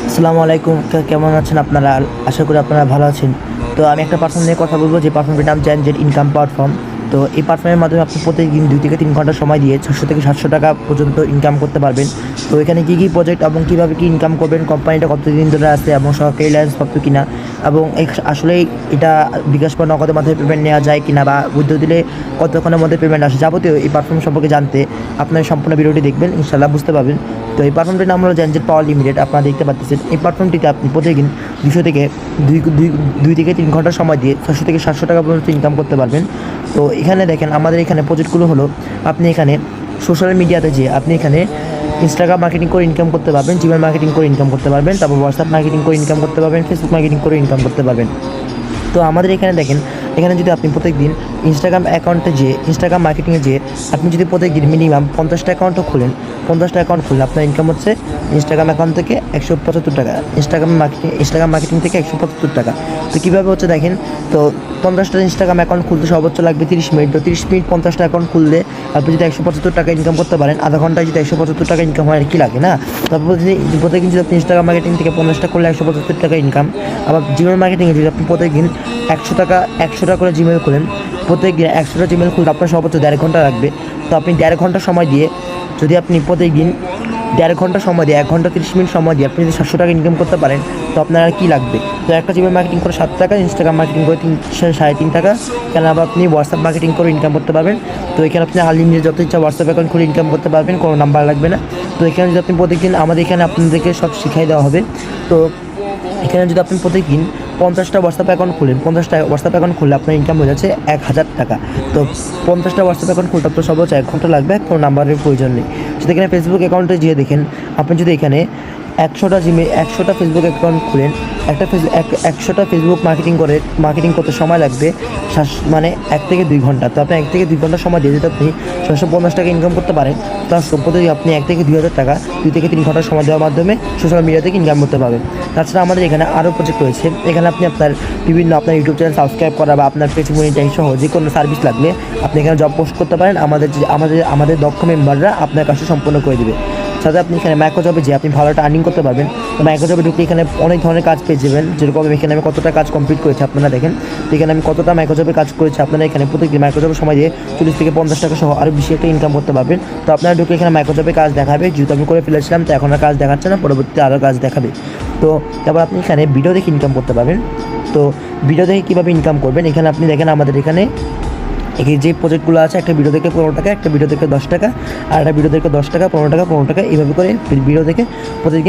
আসসালামু আলাইকুম। কেমন আছেন আপনারা? আশা করি আপনারা ভালো আছেন। তো আমি একটা প্ল্যাটফর্ম নিয়ে কথা বলবো, যে প্ল্যাটফর্মটির নাম জেনজেট ইনকাম প্ল্যাটফর্ম। তো এই প্ল্যাটফর্মের মাধ্যমে আপনি প্রতিদিন 2 থেকে 3 ঘন্টা সময় দিয়ে 600 থেকে 700 টাকা পর্যন্ত ইনকাম করতে পারবেন। তো এখানে কী প্রজেক্ট এবং কীভাবে কী ইনকাম করবেন, কোম্পানিটা কতদিন ধরে আছে এবং সরকারি লাইসেন্স প্রাপ্ত কিনা, এবং আসলেই এটা বিকাশ বা নগদের মাধ্যমে পেমেন্ট নেওয়া যায় কিনা, বা উদ্যোগ দিলে কতক্ষণের মধ্যে পেমেন্ট আসে, যাবতীয় এই প্ল্যাটফর্ম সম্পর্কে জানতে আপনার সম্পূর্ণ ভিডিওটি দেখবেন, ইনশাআল্লাহ বুঝতে পারবেন। তো এই প্ল্যাটফর্মটির নাম হলো জেনজেট পাওয়ার লিমিটেড। আপনারা দেখতে পাচ্ছেন এই প্ল্যাটফর্মটিতে আপনি প্রতিদিন 200 থেকে 2 থেকে 3 ঘন্টা সময় দিয়ে 600 থেকে 700 টাকা পর্যন্ত ইনকাম করতে পারবেন। তো এখানে দেখেন, আমাদের এখানে প্রজেক্টগুলো হলো, আপনি এখানে সোশ্যাল মিডিয়াতে যে আপনি এখানে ইনস্টাগ্রাম মার্কেটিং করে ইনকাম করতে পারবেন, জিমেল মার্কেটিং করে ইনকাম করতে পারবেন, তারপর হোয়াটসঅ্যাপ মার্কেটিং করে ইনকাম করতে পারবেন, ফেসবুক মার্কেটিং করে ইনকাম করতে পারবেন। তো আমাদের এখানে দেখেন, এখানে যদি আপনি প্রত্যেকদিন ইনস্টাগ্রাম মার্কেটিংয়ে যেয়ে আপনি যদি প্রত্যেকদিন মিনিমাম 50টা অ্যাকাউন্টও খুলেন, 50টা অ্যাকাউন্ট খুললে আপনার ইনকাম হচ্ছে ইনস্টাগ্রাম অ্যাকাউন্ট থেকে 175 টাকা, ইনস্টাগ্রাম মার্কেটিং থেকে 175 টাকা। তো কীভাবে হচ্ছে দেখেন, তো 50টা ইনস্টাগ্রাম অ্যাকাউন্ট খুলতে সর্বোচ্চ লাগবে 30 মিনিট। তো 30 মিনিট 50টা অ্যাকাউন্ট খুললে আপনি যদি 175 টাকা ইনকাম করতে পারেন, আধা ঘন্টায় যদি 175 টাকা ইনকাম হয়, আর কি লাগে না? তারপর প্রত্যেকদিন যদি আপনি ইনস্টাগ্রাম মার্কেটিং থেকে 50টা করলে 175 টাকা ইনকাম। আবার জিমেল মার্কেটিংয়ে যদি আপনি প্রত্যেকদিন 100 টাকা করে জিমেল খুলেন, প্রত্যেকদিন 100টা জিমেল খুলতে আপনার সর্বোচ্চ 1.5 ঘন্টা লাগবে। তো আপনি 1.5 ঘন্টা সময় দিয়ে, যদি আপনি প্রত্যেকদিন 1.5 ঘন্টা সময় দিয়ে 1 ঘন্টা 30 মিনিট সময় দিয়ে আপনি যদি 700 টাকা ইনকাম করতে পারেন, তো আপনার আর কী লাগবে? তো একটা জিমেল মার্কেটিং করে 7 টাকা, ইনস্টাগ্রাম মার্কেটিং করে 3.5 টাকা, কেন আবার আপনি হোয়াটসঅ্যাপ মার্কেটিং করে ইনকাম করতে পারবেন। তো এখানে আপনি আনলিমিটেড যত ইচ্ছা হোয়াটসঅ্যাপ অ্যাকাউন্ট খুলে ইনকাম করতে পারবেন, কোনো নাম্বার লাগবে না। তো এখানে যদি আপনি প্রত্যেকদিন, আমাদের এখানে আপনাদেরকে সব শিখাই দেওয়া হবে। তো এখানে যদি আপনি প্রত্যেকদিন 50টা হোয়াটসঅ্যাপ অ্যাকাউন্ট খুলেন, 50টা হোয়াটসঅ্যাপ অ্যাকাউন্ট খুললে আপনার ইনকাম হয়ে যাচ্ছে 1000 টাকা। তো 50টা হোয়াটসঅ্যাপ অ্যাকাউন্ট খুলতে আপনার সর্বোচ্চ 1 ঘন্টা লাগবে, কোনো নাম্বারের প্রয়োজন নেই। যদি এখানে ফেসবুক অ্যাকাউন্টে যেয়ে দেখেন, আপনি যদি এখানে 100টা ফেসবুক অ্যাকাউন্ট খুলেন, 100টা ফেসবুক মার্কেটিং করতে সময় লাগবে মানে 1 থেকে 2 ঘন্টা। তো আপনি 1 থেকে 2 ঘন্টা সময় দিয়ে যদি আপনি 650 টাকা ইনকাম করতে পারেন, তার সম্পত্তি আপনি 1 থেকে 2000 টাকা 2 থেকে 3 ঘন্টা সময় দেওয়ার মাধ্যমে সোশ্যাল মিডিয়া থেকে ইনকাম করতে পারবেন। তাছাড়া আমাদের এখানে আরও প্রজেক্ট রয়েছে। এখানে আপনি আপনার আপনার ইউটিউব চ্যানেল সাবস্ক্রাইব করা বা আপনার পেজ মনিটাইজ সহ যে কোনো সার্ভিস লাগলে আপনি এখানে জব পোস্ট করতে পারেন। আমাদের দক্ষ মেম্বাররা আপনার কাজটা সম্পূর্ণ করে দেবে। সাথে আপনি এখানে মাইক্রোজবে যে আপনি ভালো একটা আর্নিং করতে পারবেন। তো মাইক্রোজবে ঢুকলে এখানে অনেক ধরনের কাজ পেয়ে যাবেন, যেরকম এখানে আমি কতটা কাজ কমপ্লিট করেছি আপনারা দেখেন। তো এখানে আমি কতটা মাইক্রোজবে কাজ করেছি, আপনারা এখানে প্রত্যেকদিন মাইক্রোজবে সময় দিয়ে 40 থেকে 50 টাকা সহ আরও বেশি একটা ইনকাম করতে পারবেন। তো আপনারা ঢুকে এখানে মাইক্রোজবে কাজ দেখাবে, যেহেতু আমি করে ফেলেছিলাম, তো এখন আর কাজ দেখাচ্ছে না, পরবর্তীতে আরও কাজ দেখাবে। তো তারপর আপনি এখানে ভিডিও দেখে ইনকাম করতে পারবেন। তো ভিডিও দেখে কীভাবে ইনকাম করবেন, এখানে আপনি দেখেন আমাদের এখানে এই যে প্রজেক্টগুলো আছে, একটা ভিডিও থেকে 15 টাকা, একটা ভিডিও থেকে 10 টাকা, আর একটা ভিডিও থেকে 10 টাকা, 15 টাকা, 15 টাকা, এইভাবে করে ভিডিও থেকে প্রতিদিন